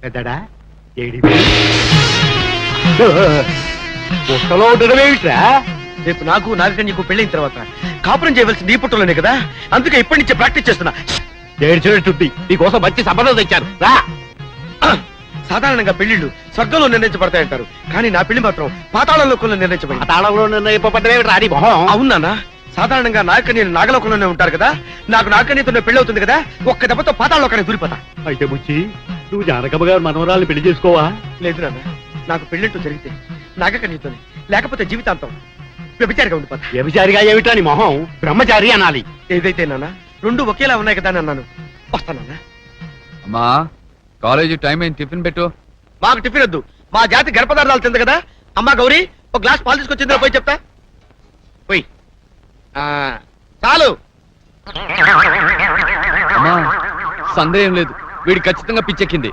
పెద్దడా AD పుట్టలో ఉండడం ఏమిట్రా? రేపు నాకు నాగకన్యకు పెళ్ళైన తర్వాత కాపురం చేయవలసింది ఈ పుట్టలోనే కదా, అందుకే ఇప్పటి నుంచే ప్రాక్టీస్ చేస్తున్నా. ఏడ్చినట్టుంది, నీకోసం మంచి సంబంధం తెచ్చాను రా. సాధారణంగా పెళ్లిళ్ళు స్వర్గంలో నిర్ణయించబడతాయంటారు, కానీ నా పెళ్లి మాత్రం పాతాళ లోకంలో నిర్ణయించబడింది. పాతాళంలో నిర్ణయింపబడ్డమేమిట్రా నీ మొహం? అవునా? సాధారణంగా నాగకన్యలు నాగలోకంలోనే ఉంటారు కదా, నాకు నాగకన్యతో పెళ్లి అవుతుంది కదా, ఒక్క దెబ్బతో పాతాళ లోకానికి దూరిపోతా. అయితే బుచ్చి, నువ్వు జానకమ్మ గారు మనవరాలను పెళ్లి చేసుకోవా? లేదు నాన్న, నాకు పెళ్లింటూ జరిగితే నాగకన్యతోనే, లేకపోతే జీవితాంతం వ్యభిచారిగా ఉండిపోతా. వ్యభిచారిగా ఏమిటా నీ మొహం? బ్రహ్మచారి అనాలి. ఏదైతే నాన్న రెండు ఒకేలా ఉన్నాయి కదా అని అన్నాను. వస్తానన్నా. అమ్మా కాలేజీ టైం అయింది, టిఫిన్ పెట్టు. మాకు టిఫిన్ వద్దు, మా జాతి గర్భపదార్థాలు తింది కదా. అమ్మా గౌరీ, ఒక గ్లాస్ పాలు తీసుకొచ్చిందిరా, పోయి చెప్తా. పోయి చాలు. అమ్మా సందేహం లేదు, వీడి ఖచ్చితంగా పిచ్చెక్కింది.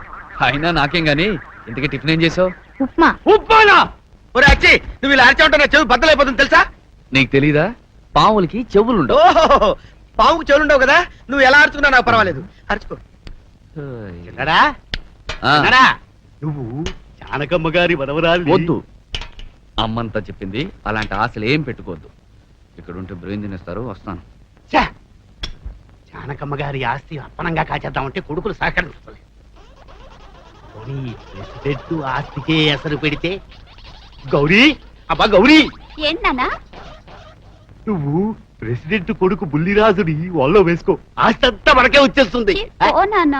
అయినా నాకేం గాని, ఇంతకీ టిఫిన్ ఏం చేసావు? ఉప్మా. ఉప్మానా? ఒరే అచ్చి, నువ్వు ఇలా అరిచా ఉంటా, చెవి బద్దలైపోతుంది తెలుసా? నీకు తెలీదా? పావులకి చెవులుండవు. ఓహో, పావుకు చెవులుండవు కదా, నువ్వు ఎలా అరుచుకున్నా నాకు పర్వాలేదు, అరుచుకో. ఎన్నడా? ఆ, ఎన్నడా? నువ్వు జానకమ్మ గారి మనవరాలు వద్దు, అమ్మంతా చెప్పింది. అలాంటి ఆశలు ఏం పెట్టుకోవద్దు. ఇక్కడ ఉంటే బ్రెయిన్ తినేస్తారు. వస్తాను. జానకమ్మ గారి ఆస్తి అప్పనంగా కాచేద్దామంటే కొడుకులు సహకరించలేదు. ప్రెసిడెంట్ ఆస్తికే ఎసరు పెడితే గౌరీ, అబ్బా గౌరీ, ఏంటన్నా? నువ్వు ప్రెసిడెంట్ కొడుకు బుల్లిరాజుని వాళ్ళలో వేసుకో, ఆస్తి అంతా మనకే వచ్చేస్తుంది. ఓ నాన్న.